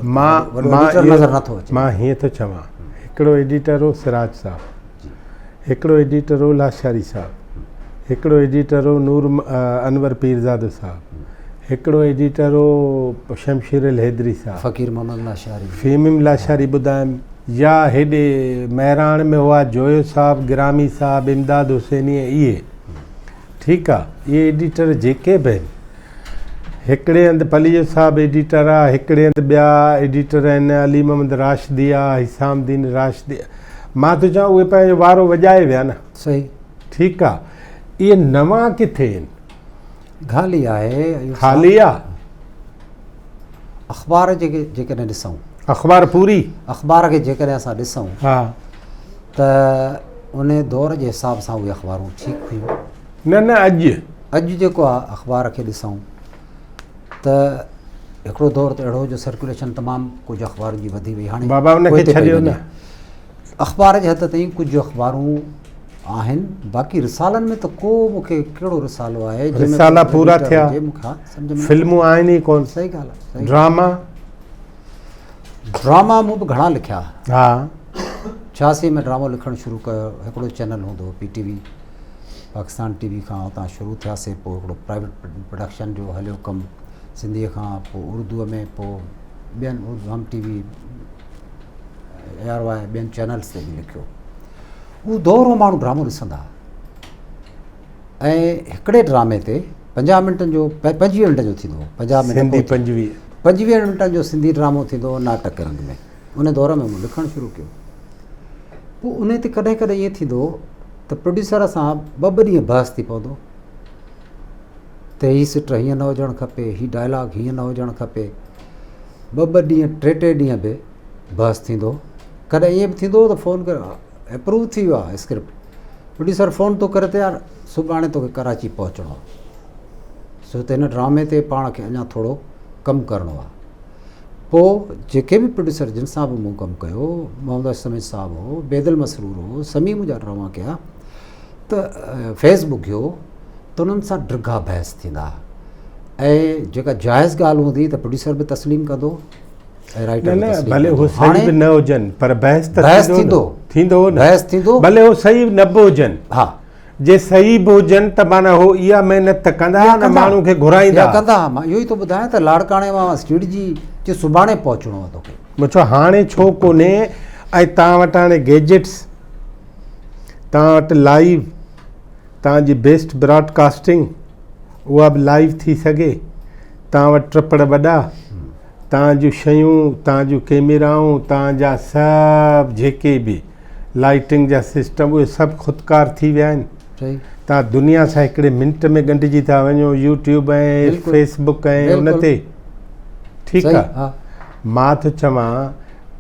मां हीअं थो चवां, हिकिड़ो एडिटर हो सिराज साहब, हिकिड़ो एडिटर हो लाशारी साहब, हिकिड़ो एडिटर हो नूर अनवर पीरज़ादो साहब, हिकिड़ो एडिटर हो शमशीर अल हैदरी साहब, फ़कीर मोहम्मद लाशारी, फ़ीमिम लाशारी ॿुधायमि, या हेॾे महिराण में हुआ जोयो साहब, गिरामी साहब, इमदाद हुसैनी, इहे ठीकु आहे। इहे एडिटर जेके बि आहिनि, हिकिड़े हंधि पलीअ साहब एडिटर आहे, हिकिड़े हंधि ॿिया एडिटर आहिनि, अली मोहम्मद राशिदी आहे, हिसामुद्दीन राशिदी। मां थो चवां उहे पंहिंजो वारो वॼाए विया न। सही, ठीकु आहे। इहे नवां किथे आहिनि? ख़ाली आहे, ख़ाली आहे। अख़बार जेकॾहिं ॾिसूं, अख़बार पूरी अख़बार खे जेकॾहिं असां ॾिसूं हा त उन दौर जे हिसाब सां उहे अख़बारूं ठीकु हुयूं। न अॼु जेको आहे अख़बार खे ॾिसूं त हिकिड़ो दौर त अहिड़ो जो सर्कुलेशन तमामु कुझु अख़बारुनि जी वधी वई। हाणे बाबा उनखे छॾियो न। अख़बार जे हद ताईं कुझु अख़बारूं आहिनि, बाक़ी रिसालनि में त को मूंखे कहिड़ो रिसालो आहे रिसाला पूरा थिया, फिल्मूं आहिनि ई कोन। सही ॻाल्हि आहे। ड्रामा मूं बि घणा लिखिया। हा 86 में ड्रामो लिखणु शुरू कयो। हिकिड़ो चैनल हूंदो हो PTV, पाकिस्तान TV खां उतां शुरू थियासीं। पोइ हिकिड़ो प्राइवेट प्रोडक्शन जो हलियो कमु सिंधीअ खां, पोइ उर्दूअ में, पोइ ॿियनि हम TV, ARY ॿियनि चैनल्स ते बि लिखियो। उहो दौर हो माण्हू ड्रामो ॾिसंदा ऐं हिकिड़े ड्रामे ते 50 मिंटनि जो 25 मिंट जो थींदो, 50 मिंट 25 मिंटनि जो सिंधी ड्रामो थींदो नाटक रंग में। उन दौर में मूं लिखणु शुरू कयो। पोइ उन ते कॾहिं कॾहिं ईअं थींदो त प्रोड्यूसर सां 2-2 ॾींहं बहस थी पवंदो त हीअ सिट हीअं न हुजणु खपे, हीअ डायलॉग हीअं न हुजणु खपे। 2-2 ॾींहं 3-3 ॾींहं बि बहस थींदो। कॾहिं ईअं बि थींदो त फ़ोन करे अप्रूव थी वियो आहे स्क्रिप्ट, प्रोड्यूसर फ़ोन थो करे त यार सुभाणे तोखे कराची पहुचणो आहे, छो त हिन ड्रामे ते पाण खे अञा थोरो कमु करिणो आहे। पोइ जेके बि प्रोड्यूसर जिन सां बि मूं कमु कयो, मोहम्मद समीद साहब हो, बेदल मसरूर हो, समी मुंहिंजा ड्रामा कया, त फेसबुक हो, त उन्हनि सां ड्रिघा बहस थींदा ऐं जेका जाइज़ ॻाल्हि हूंदी त प्रोड्यूसर बि तस्लीम कंदो ऐं राइटर भले हो सही बि न हुजनि पर बहस थींदो बहस थींदो, भले हो सही न बि हुजनि। हा, जे सही बि हुजनि त माना हो इहा महिनत त कंदा न, माण्हू खे घुराईंदा कंदा। मां इहो ई थो ॿुधायां त लाड़काणे मां स्टीडजी जे सुभाणे पहुचणो आहे तोखे। मुंहिंजो हाणे छो कोन्हे ऐं तव्हां वटि हाणे गैजेट्स, तव्हां वटि लाइव, तव्हांजी बेस्ट ब्रॉडकास्टिंग उहा बि लाइव थी सघे, तव्हां वटि ट्रपड़ वॾा, तव्हां जूं शयूं, तव्हां जूं कैमराऊं, तव्हांजा सभु जेके बि लाइटिंग जा सिस्टम उहे सभु ख़ुदकार थी विया आहिनि। तव्हां दुनिया सां हिकिड़े मिंट में ॻंढिजी था वञो, यूट्यूब ऐं फेसबुक ऐं उन ते। ठीकु आहे। मां थो चवां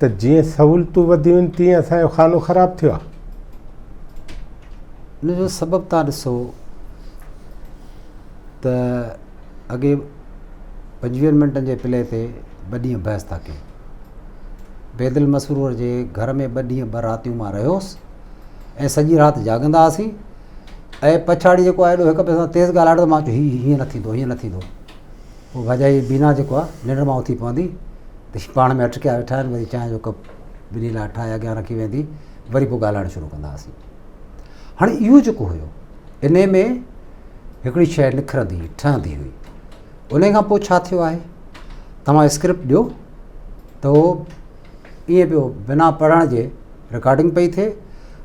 त जीअं सहूलियतूं वधियूं आहिनि तीअं असांजो खानो ख़राबु थियो आहे। उनजो सबबु तव्हां ॾिसो त अॻे 25 मिंटनि जे प्ले ते 2 ॾींहं बहस था कयूं। बेदल मसरूर जे घर में 2 ॾींहं 2 रातियूं मां रहियोसि ऐं सॼी राति जाॻंदा हुआसीं ऐं पछाड़ी जेको आहे एॾो हिक ॿिए सां तेज़ ॻाल्हाइणो, मां चयो हीअं न थींदो, हीअं न थींदो। पोइ भाॼाई बीना जेको आहे निंड मां उथी पवंदी त पाण में अटकिया वेठा आहिनि, वरी चांहि जो कप ॿिन्ही लाइ ठाहे अॻियां रखी वेंदी, वरी पोइ ॻाल्हाइणु शुरू कंदा हुआसीं। हाणे इहो जेको हुयो, इन में हिकिड़ी शइ निखरंदी हुई, ठहंदी हुई। उन खां पोइ छा थियो आहे, तव्हां स्क्रिप्ट ॾियो त उहो ईअं पियो बिना पढ़ण जे रिकॉर्डिंग पई थिए,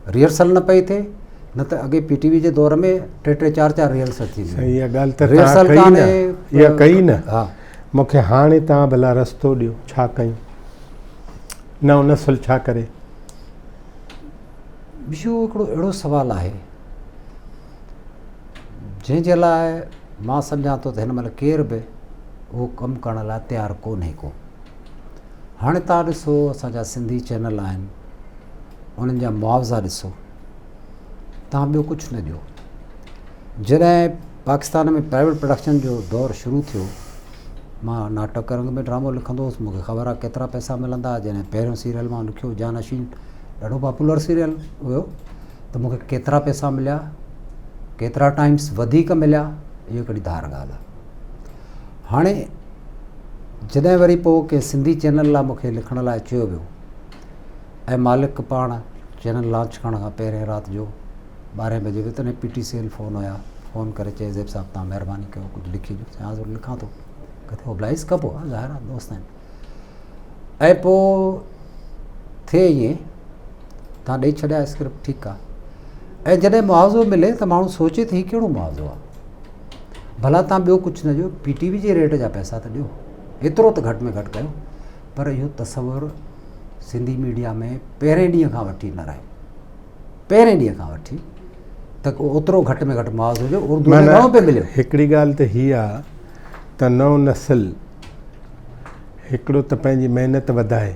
रिहर्सल न पई थिए। न त अॻे PTV जे दौर में 3-3 4-4 रिहर्सल थी वई। इहा ॻाल्हि त रिहर्सल कान्हे, इहा कई न। हा, मूंखे हाणे तव्हां भला रस्तो ॾियो, छा कयूं? न उन सुल छा करे? ॿियो हिकिड़ो अहिड़ो सुवालु आहे जंहिंजे लाइ मां सम्झां थो त हिन महिल केर बि उहो कमु करण लाइ तयारु कोन्हे को। हाणे तव्हां ॾिसो असांजा सिंधी चैनल आहिनि, उन्हनि जा मुआवज़ा ॾिसो, तव्हां ॿियो कुझु न ॾियो। जॾहिं पाकिस्तान में प्राइवेट प्रोडक्शन जो दौरु शुरू थियो, मां नाटक रंग में ड्रामो लिखंदो हुउसि, मूंखे ख़बर आहे केतिरा पैसा मिलंदा। जॾहिं पहिरियों सीरियल मां लिखियो जानशीन, ॾाढो पॉपुलर सीरियल हुयो, त मूंखे केतिरा पैसा मिलिया, केतिरा टाइम्स वधीक मिलिया, इहो हिकिड़ी धार ॻाल्हि आहे। हाणे जॾहिं वरी पोइ कंहिं सिंधी चैनल लाइ मूंखे लिखण लाइ चयो वियो ऐं मालिक पाण चैनल लॉन्च करण खां पहिरें राति जो 12 बजे हुयो, तॾहिं PTCL फ़ोन हुया, फ़ोन करे चए ज़ेब साहब तव्हां महिरबानी कयो कुझु लिखी ॾियो। चयां थो लिखां थो, किथे ओब्लाइज़ कबो आहे, ज़ाहिर आहे दोस्त आहिनि। ऐं पोइ थिए ईअं, तव्हां ॾेई छॾिया स्क्रिप्ट, ठीकु आहे। ऐं जॾहिं मुआवज़ो मिले त माण्हू सोचे त हीउ कहिड़ो मुआवज़ो आहे, भला तव्हां ॿियो कुझु न ॾियो, PTV जे रेट जा पैसा त ॾियो, एतिरो त घटि में घटि कयो। पर इहो तसवुरु सिंधी मीडिया में पहिरें ॾींहं खां वठी न रहियो, पहिरें ॾींहं खां वठी त ओतिरो घटि में घटि मुआवज़ो ॾियो। उर्दू में घणो पियो मिलियो। हिकिड़ी ॻाल्हि त हीअ आहे त नओं नस्ल हिकिड़ो त पंहिंजी महिनत वधाए,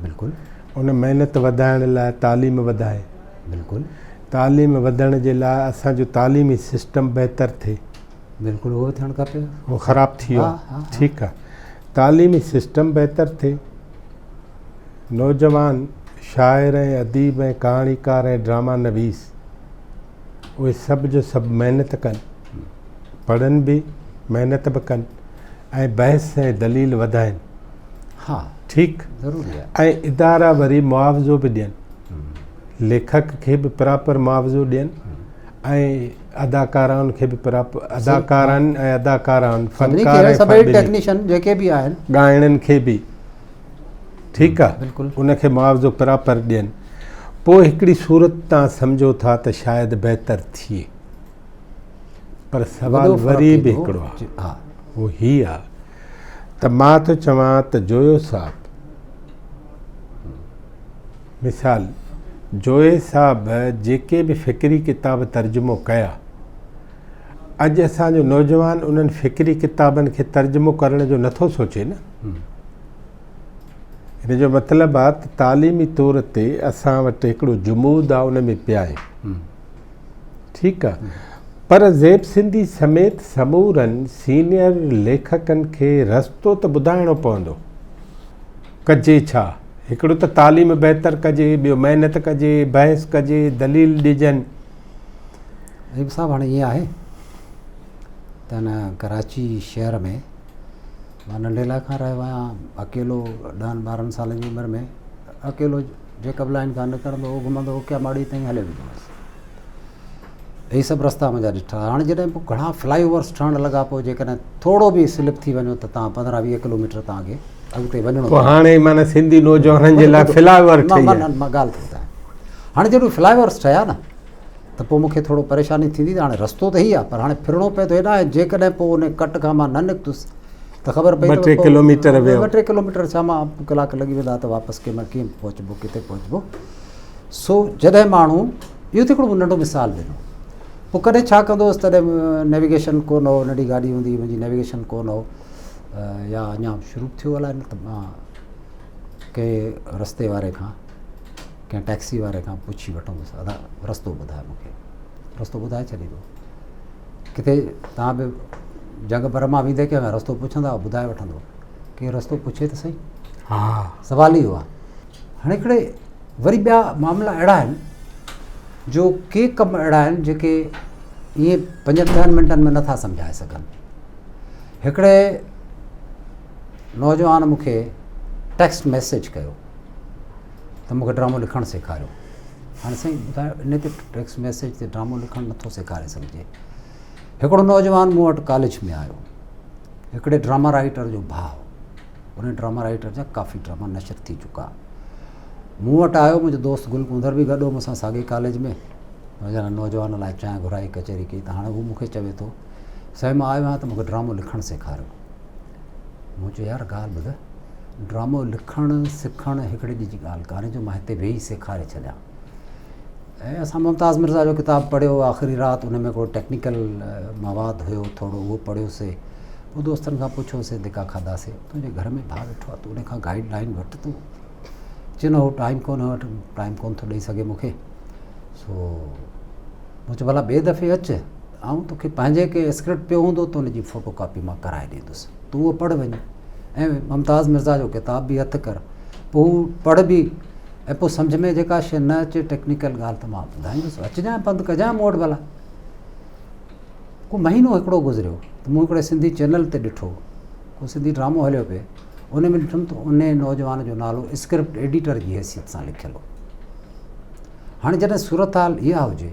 बिल्कुलु उन महिनत वधाइण लाइ तालीम वधाए, बिल्कुलु तालीम वधण जे लाइ असांजो तालीमी सिस्टम बहितर थिए, बिल्कुलु उहो थियणु खपे, उहो ख़राबु थी वियो आहे। ठीकु आहे, तालीमी सिस्टम बहितर थिए, नौजवान शाइर ऐं अदीब ऐं कहाणीकार ऐं ड्रामा नवीस उहे सभु जो सभु महिनत कनि, पढ़नि बि महिनत बि कनि ऐं बहस ऐं दलील वधाइनि। हा ठीकु, ज़रूरी आहे। ऐं इदारा वरी मुआवज़ो बि ॾियनि, लेखक खे बि प्रॉपर मुआवज़ो ॾियनि ऐं अदाकारनि खे बि प्रॉपर, अदाकारनि ऐं अदाकाराउनि, फ़नकार टेक्नीशियन जेके बि आहिनि, ॻाइणनि खे बि, ठीकु आहे, बिल्कुलु उनखे मुआवज़ो प्रॉपर ॾियनि। पोइ हिकिड़ी सूरत तव्हां सम्झो था त शायदि बहितर थिए। पर सवाल वरी बि हिकिड़ो आहे, उहो हीअ आहे त मां थो चवां त जोयो साहब, मिसाल जोए साहब जेके बि फ़िक्री किताब तर्जुमो कया, अॼु असांजो नौजवान उन्हनि फ़िक्री किताबनि खे तर्जुमो करण जो नथो सोचे न। हिन जो मतिलबु आहे त तालीमी तौर ते असां वटि हिकिड़ो जुमूद आहे, उन में पिया आहियूं, ठीकु आहे। पर ज़ेब सिंधी समेत समूरनि सीनियर लेखकनि खे रस्तो त ॿुधाइणो पवंदो, कजे छा। हिकिड़ो त तालीम बहितर कजे, ॿियो महिनत कजे, बहस कजे, दलील ॾिजनि। ज़ेब साहब हाणे ईअं आहे त न कराची शहर में मां नंढे खां रहियो आहियां, अकेलो 10-12 सालनि जी उमिरि में अकेलो जेकब लाइन खां निकिरंदो हो, घुमंदो हो, क्या माड़ी ताईं हले वेंदो हुअसि। इहे सभु रस्ता मुंहिंजा ॾिठा। हाणे जॾहिं पोइ घणा फ्लाईओवर्स ठहणु लॻा, पोइ जेकॾहिं थोरो बि स्लिप थी वञो त तव्हां 15-20 किलोमीटर तव्हांखे अॻिते वञिणो पोइ हाणे माना सिंधी नौजवाननि जे लाइ फ्लाईओवर मां ॻाल्हि थी ॿुधायां। हाणे जॾहिं फ्लाईओवर्स ठहिया न त पोइ मूंखे थोरो परेशानी थींदी त हाणे रस्तो त ई आहे, पर हाणे फिरणो पए थो हेॾा, ऐं जेकॾहिं पोइ उन कट खां मां न निकितुसि त ख़बर पई 2-3 किलोमीटर वियो, 2-3 किलोमीटर छा मां कलाक लॻी वेंदा त वापसि कंहिंमहिल कीअं पहुचबो, किथे पहुचबो। सो जॾहिं माण्हू, इहो त हिकिड़ो नंढो मिसाल ॾिनो। पोइ कॾहिं छा कंदोसि, तॾहिं नेविगेशन कोन हो, नंढी गाॾी हूंदी हुई मुंहिंजी, नेविगेशन कोन हो, या अञा शुरू थियो अलाए न, त मां कंहिं रस्ते वारे खां, कंहिं टैक्सी वारे खां पुछी वठंदुसि, अदा रस्तो ॿुधाए मूंखे, रस्तो ॿुधाए छॾींदो। किथे तव्हां बि जंग भर मां वेंदे कंहिं रस्तो पुछंदा, ॿुधाए वठंदो, कंहिं रस्तो पुछे त सही। हा, सवाल ई आहे। हाणे हिकिड़े वरी ॿिया मामला अहिड़ा आहिनि जो के कम अहिड़ा आहिनि जेके ईअं 5-10 मिंटनि में नथा सम्झाए सघनि। हिकिड़े नौजवान मूंखे टेक्स्ट मैसेज कयो त मूंखे ड्रामो लिखणु सेखारियो। हाणे साईं ॿुधायो, इन ते टेक्स्ट मैसेज ते ड्रामो लिखणु नथो सेखारे सघिजे। हिकिड़ो नौजवान मूं वटि कॉलेज में आयो, हिकिड़े ड्रामा राइटर जो भाउ, उन ड्रामा राइटर जा काफ़ी ड्रामा नशर थी चुका। मूं वटि आयो, मुंहिंजो दोस्त गुलकुंदर बि गॾु हो मूंसां साॻे कॉलेज में, मुंहिंजा नौजवान लाइ चांहि घुराई, कचहरी कई। त हाणे हू मूंखे चवे थो, साईं मां आयो आहियां त मूंखे ड्रामो लिखणु सेखारियो। मूं चयो यार ॻाल्हि ॿुध, ड्रामो लिखणु सिखणु हिकिड़े ॾींहं जी ॻाल्हि कान्हे जो मां हिते वेही सेखारे छॾियां। ऐं असां मुमताज़ मिर्ज़ा जो किताबु पढ़ियो, आख़िरी राति उन में को टेक्निकल मवाद हुयो, थोरो उहो पढ़ियोसीं। पोइ दोस्तनि खां पुछियोसीं, धिका खाधासीं, तुंहिंजे घर में भाउ वेठो आहे, तूं उन खां गाइडलाइन वठि। तूं चवंदो हो टाइम कोन वटि, टाइम कोन थो ॾेई सघे मूंखे। सो मूं चयो भला ॿिए दफ़े अचु, ऐं तोखे पंहिंजे के स्क्रिप्ट पियो हूंदो त उनजी फ़ोटो कापी मां कराए ॾींदुसि, तूं उहो पढ़ वञि, ऐं मुमताज़ मिर्ज़ा जो किताब बि हथु कर, पोइ हू पढ़ बि, ऐं पोइ सम्झ में जेका शइ न अचे टेक्निकल ॻाल्हि त मां ॿुधाईंदुसि, अचिजांइ बंदि कजांइ मूं वटि भला। को महीनो हिकिड़ो गुज़रियो त मूं हिकिड़े सिंधी चैनल ते ॾिठो को सिंधी ड्रामो हलियो पिए, उन में ॾिठुमि त उन नौजवान जो नालो स्क्रिप्ट एडिटर जी हैसियत सां लिखियलु हो। हाणे जॾहिं सूरत हाल इहा हुजे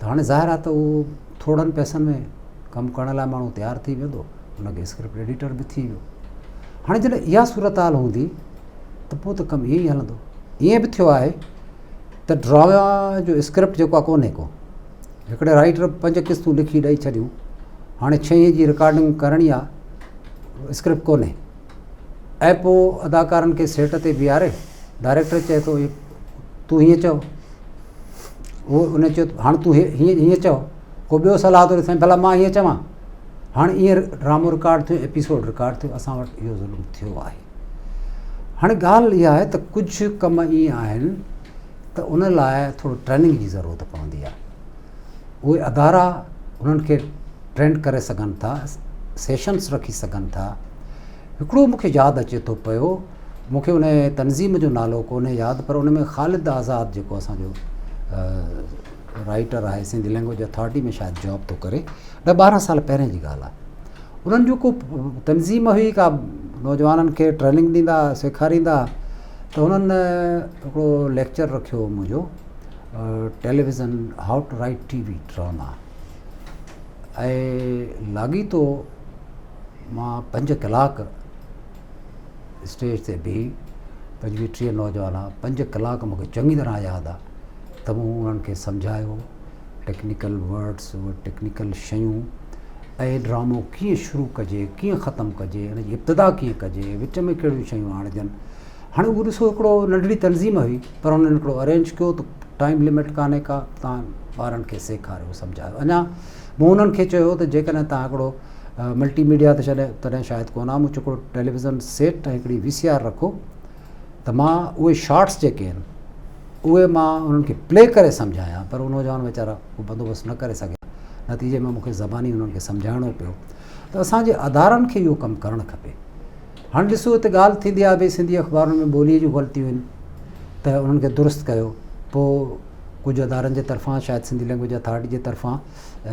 त हाणे ज़ाहिर आहे त उहो थोड़नि पैसनि में कमु करण लाइ माण्हू तयारु थी वेंदो, उनखे स्क्रिप्ट एडिटर बि थी वियो। हाणे जॾहिं इहा सूरत हाल हूंदी त पोइ त कमु ईअं ई हलंदो। ईअं बि थियो आहे त ड्रामा जो स्क्रिप्ट जेको आहे कोन्हे को, हिकिड़े राइटर 5 किस्तूं लिखी ॾेई छॾियूं, हाणे 6 जी रिकॉर्डिंग करणी आहे, स्क्रिप्ट कोन्हे, ऐं पोइ अदाकारनि खे सेट ते बीहारे डायरेक्टर चए थो तूं हीअं चओ, उहो उन चयो हाणे तूं हीअं चओ, को ॿियो सलाह थो ॾे साईं भला मां हीअं चवां। हाणे ईअं ड्रामो रिकॉर्ड थियो, एपिसोड रिकॉर्ड थियो, असां वटि इहो ज़ुल्म थियो आहे। हाणे ॻाल्हि इहा आहे त कुझु कम ईअं आहिनि त उन लाइ थोरो ट्रेनिंग जी ज़रूरत पवंदी आहे। उहे अदारा उन्हनि खे ट्रेंड करे सघनि था, सेशन्स रखी सघनि था। हिकिड़ो मूंखे यादि अचे थो पियो, मूंखे उन तनज़ीम जो नालो कोन्हे यादि, पर उन में ख़ालिद आज़ाद जेको असांजो राइटर आहे, सिंधी लैंग्वेज अथॉरिटी में शायदि जॉब थो करे, 12 साल पहिरें जी ॻाल्हि आहे। उन्हनि जो को तनज़ीम हुई, का नौजवाननि खे ट्रेनिंग ॾींदा, सेखारींदा, त उन्हनि हिकिड़ो लेक्चर रखियो हो मुंहिंजो, टेलीविज़न हाउ टू राइट टीवी ड्रामा, ऐं लाॻीतो मां 5 कलाक स्टेज ते बीही, 25-30 नौजवान, 5 कलाक मूंखे चङी तरह यादि आहे त मूं उन्हनि खे सम्झायो टेक्निकल वर्ड्स, उहे टेक्निकल शयूं, ऐं ड्रामो कीअं शुरू कजे, कीअं ख़तमु कजे, हुनजी इब्तिदा कीअं कजे, विच में कहिड़ियूं शयूं आणजनि। हाणे उहो ॾिसो हिकिड़ो नंढड़ी तनज़ीम हुई, पर हुननि हिकिड़ो अरेंज कयो त टाइम लिमिट कान्हे का, तव्हां ॿारनि खे सेखारियो, सम्झायो। अञा मूं उन्हनि खे चयो त जेकॾहिं तव्हां हिकिड़ो मल्टीमीडिया त तॾहिं शायदि कोन आहे, मूं चयो हिकिड़ो टेलीविज़न सेट ऐं हिकिड़ी VCR रखो, त मां उहे शॉट्स जेके आहिनि उहे मां उन्हनि खे प्ले करे सम्झायां, पर उहो नौजवान वीचारा उहो बंदोबस्तु न करे सघे। नतीजे में मूंखे ज़बानी उन्हनि खे सम्झाइणो पियो। त असांजे अदारनि खे इहो कमु करणु खपे। हाणे ॾिसो हिते ॻाल्हि थींदी आहे भई सिंधी अख़बारुनि में ॿोलीअ जूं ग़लतियूं आहिनि, त उन्हनि खे दुरुस्त कयो। पोइ कुझु अदारनि जे तरफ़ां, शायदि सिंधी लैंग्वेज अथॉरिटी जे तरफ़ां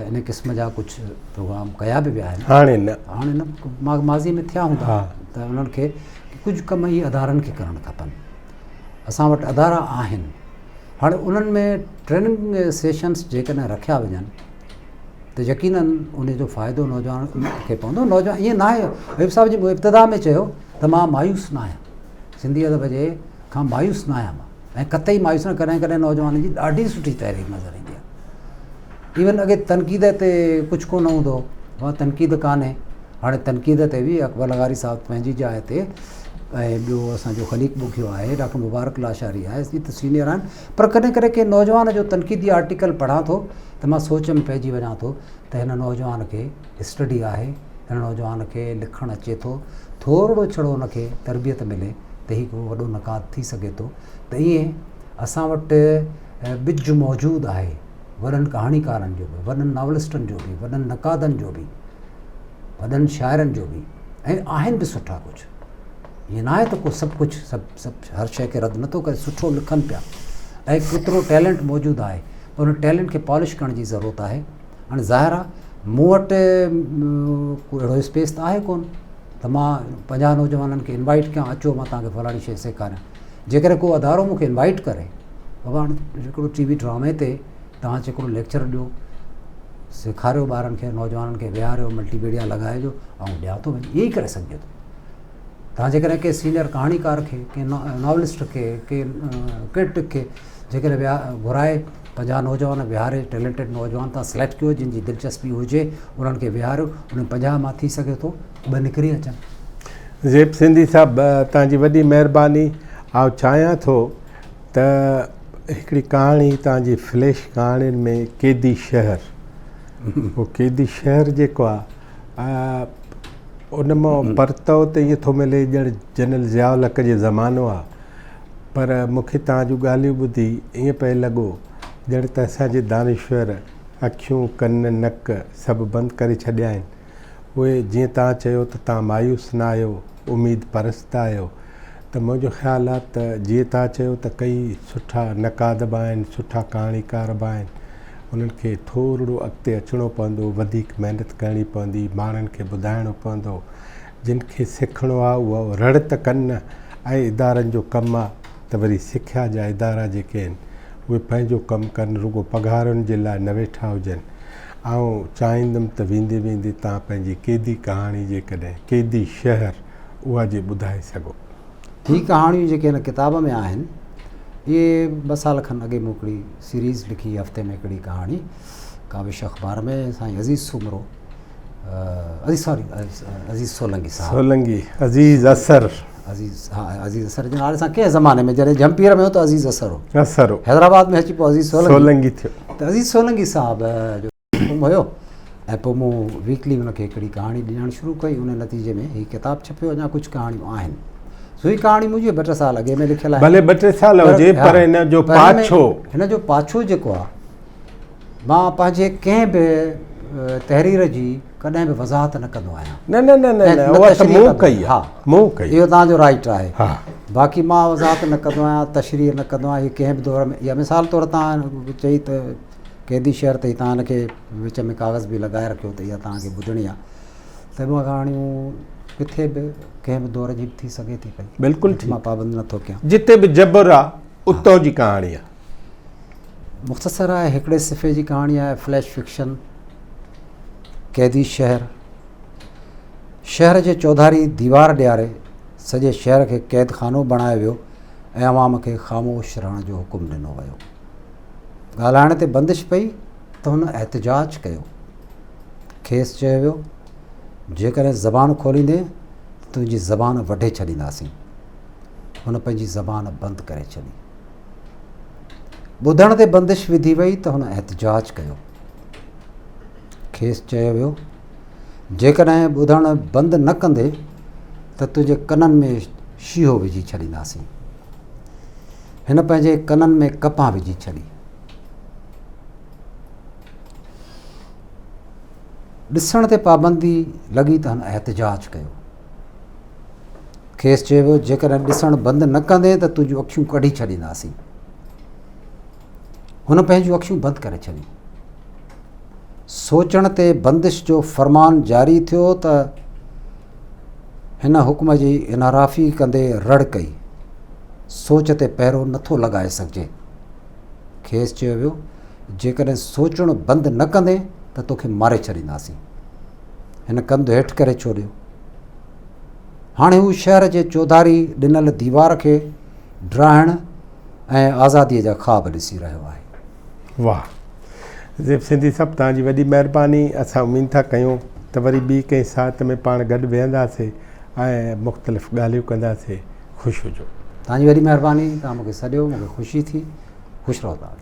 इन क़िस्म जा कुझु प्रोग्राम कया बि विया आहिनि। हाणे न माज़ी में थिया हूंदा, त उन्हनि खे कुझु कम इहे अदारनि खे करणु खपनि। असां वटि अदारा आहिनि। हाणे उन्हनि में ट्रेनिंग सेशन्स जेकॾहिं रखिया वञनि त यकीनन उन जो फ़ाइदो नौजवान खे पवंदो। नौजवान ईअं न आहे, हबीब साहिब जी इब्तिदा में चयो त मां मायूस न आहियां, सिंधी अदब जे खां मायूस न आहियां मां, ऐं कतई मायूस न। कॾहिं कॾहिं नौजवान जी ॾाढी सुठी तहरीक नज़र ईंदी आहे। इवन अॻे तनक़ीद ते कुझु कोन हूंदो, उहा तनक़ीद कान्हे। हाणे तनक़ीद ते बि अकबर लगारी साहिबु पंहिंजी जाइ ते, ऐं ॿियो असांजो ख़लीक बुखियो आहे, डॉक्टर मुबारक लाशारी आहे, ही त सीनियर आहिनि। पर कॾहिं कॾहिं कंहिं नौजवान जो तनक़ीदी आर्टिकल पढ़ां थो त मां सोच में पइजी वञा थो त हिन नौजवान खे स्टडी आहे, हिन नौजवान खे लिखणु अचे थो, थोरो छड़ो हुनखे तरबियत मिले त हीउ वॾो नक़ाद थी सघे थो। त ईअं असां वटि ॿिज मौजूदु आहे, वॾनि कहाणीकारनि जो बि, वॾनि नॉवलिस्टनि जो बि, वॾनि नक़ादनि जो बि, वॾनि शाइरनि जो बि, ऐं आहिनि बि सुठा कुझु। ईअं न आहे त को सभु कुझु सभु हर शइ खे रद्द नथो करे, सुठो लिखनि पिया, ऐं केतिरो टैलेंट मौजूदु आहे, पर हुन टैलेंट खे पॉलिश करण जी ज़रूरत आहे। हाणे ज़ाहिर आहे मूं वटि को अहिड़ो स्पेस त आहे कोन त मां 50 नौजवाननि खे इनवाइट कयां, अचो मां तव्हांखे फलाणी शइ सेखारियां। जेकॾहिं को अदारो मूंखे इनवाइट करे, बाबा हाणे हिकिड़ो TV ड्रामे ते तव्हां हिकिड़ो लेक्चर ॾियो, सेखारियो ॿारनि खे, नौजवाननि खे विहारियो, मल्टीमीडिया लॻाइजो, ऐं ॾियां थो वञे, ईअं ई करे सघिजे थो। तव्हां जेकॾहिं कंहिं सीनियर कहाणीकार खे, कंहिं नॉवलिस्ट खे, कंहिं क्रिटिक खे जेकॾहिं घुराए 50 नौजवान विहारे, टैलेंटेड नौजवान तव्हां सिलेक्ट कयो जिन जी दिलचस्पी हुजे, उन्हनि खे विहारियो, उन 50 मां थी सघे थो 2 निकिरी अचनि। ज़ेब सिंधी साहिबु, तव्हांजी वॾी महिरबानी। आउं चाहियां थो त हिकिड़ी कहाणी तव्हांजी फ्लैश कहाणियुनि में क़ैदी शहर, उहो क़ैदी शहर जेको आहे उन मां परतो त ईअं थो मिले ॼण जनरल ज़ियाउल हक़ जो ज़मानो आहे, पर मूंखे तव्हां जूं ॻाल्हियूं ॿुधी ईअं पियो लॻो ॼण त असांजे दानेश्वर अखियूं कन नक सभु बंदि करे छॾिया आहिनि। उहे जीअं तव्हां चयो त तव्हां मायूस न आहियो, उमेद परस्त आहियो, त मुंहिंजो ख़्यालु आहे त जीअं तव्हां चयो त कई सुठा नक़ाद बि आहिनि, सुठा कहाणीकार बि आहिनि, उन्हनि खे थोरो अॻिते अचिणो पवंदो, वधीक महिनत करणी पवंदी, माण्हुनि खे ॿुधाइणो पवंदो, जिनखे सिखणो आहे उहो रड़ त कनि ऐं इदारनि जो कमु आहे त वरी सिख्या जा इदारा जेके आहिनि उहे पंहिंजो कमु कनि, रुगो पघारुनि जे लाइ न वेठा हुजनि। ऐं चाहींदुमि त वेंदे वेंदे तव्हां पंहिंजी क़ैदी कहाणी जेकॾहिं क़ैदी शहर उहा जे ॿुधाए सघो। ही कहाणियूं जेके हिन किताब में आहिनि इहे 2 साल खनि अॻे मूं हिकिड़ी सीरीज़ लिखी, हफ़्ते में हिकिड़ी कहाणी काविश अख़बार में। साईं अज़ीज़ सुमरो अज़ीज़ सोलंगी साहब, सोलंगी अज़ीज़ असर, अज़ीज़ असर जे नाले सां कंहिं ज़माने में जॾहिं जमपीर में हो त अज़ीज़ असर हो, हैदराबाद में अची पोइ अज़ीज़ सोलंगी थियो। त अज़ीज़ सोलंगी साहब जो हुकुम हुयो ऐं पोइ मूं वीकली उनखे हिकिड़ी कहाणी ॾियणु शुरू कई। उन नतीजे में हीअ किताबु छपियो। अञा कुझु कहाणियूं आहिनि। सो ही कहाणी मुंहिंजी 2-3 साल अॻे में लिखियलु आहे। भले 2-3 साल हुजे पर हिन जो पाछो जेको आहे मां पंहिंजे कंहिं बि तहरीर जी कॾहिं बि वज़ाहत न कंदो आहियां। न उहा त मूं कई आहे, मूं कई, इहो तव्हांजो राइट आहे। बाक़ी मां वज़ाहत न कंदो आहियां, तशरीह न कंदो आहियां। कंहिं बि दौर में या मिसाल तौरु तव्हां चई त क़ैदी शहर ते तव्हां हिनखे विच में कागज़ बि लॻाए रखियो त इहा तव्हांखे ॿुधणी आहे त उहा कहाणियूं किथे बि कंहिं बि दौर जी थी सघे थी पई। बिल्कुलु मां पाबंद नथो कयां। जिते बि जबर आहे उतां जी कहाणी आहे। मुख़्तसर आहे, हिकिड़े सिफ़े जी कहाणी आहे, फ्लैश फिक्शन। क़ैदी शहर जे चौधारी दीवार ॾियारे सॼे शहर खे क़ैद खानो बणायो वियो ऐं अवाम खे ख़ामोश रहण जो हुकुम ॾिनो वियो। ॻाल्हाइण ते बंदिश पई त हुन एहतिजाज कयो। खेसि चयो वियो जेकॾहिं ज़बान खोलींदे तुंहिंजी ज़बान वढे छॾींदासीं। हुन पंहिंजी ज़बान बंदि करे छॾी। ॿुधण ते बंदिश विधी वई त हुन एहतिजाज कयो। खेसि चयो वियो जेकॾहिं ॿुधणु बंदि न कंदे त तुंहिंजे कननि में शीहो विझी छॾींदासीं। हिन पंहिंजे कननि में कपां विझी छॾी। ॾिसण ते पाबंदी लॻी त हुन एहतिजाज कयो। खेसि चयो वियो जेकॾहिं ॾिसणु बंदि न कंदे त तुंहिंजूं अखियूं कढी छॾींदासीं। हुन पंहिंजूं अखियूं बंदि करे छॾियूं। सोचण ते बंदिश जो फरमान जारी थियो त हिन हुकुम जी इनहराफ़ी कंदे रड़ कई। सोच ते पहिरो नथो लॻाए सघिजे। खेसि चयो वियो जेकॾहिं सोचणु बंदि न कंदे त तोखे मारे छॾींदासीं। हिन कंधु हेठि करे छोड़ियो। हाणे हू शहर जे चौधारी ॾिनल दीवार खे ड्राइण ऐं आज़ादीअ जा ख़्वाब ॾिसी रहियो आहे। वाह ज़ेब सिंधी साहब, तव्हांजी वॾी महिरबानी। असां उमेद था कयूं त वरी ॿी कंहिं साथ में पाण गॾु वेहंदासीं ऐं मुख़्तलिफ़ ॻाल्हियूं कंदासीं। ख़ुशि हुजो। तव्हांजी वॾी महिरबानी। तव्हां मूंखे सॾियो, मूंखे ख़ुशी थी। ख़ुशि रहो तव्हां।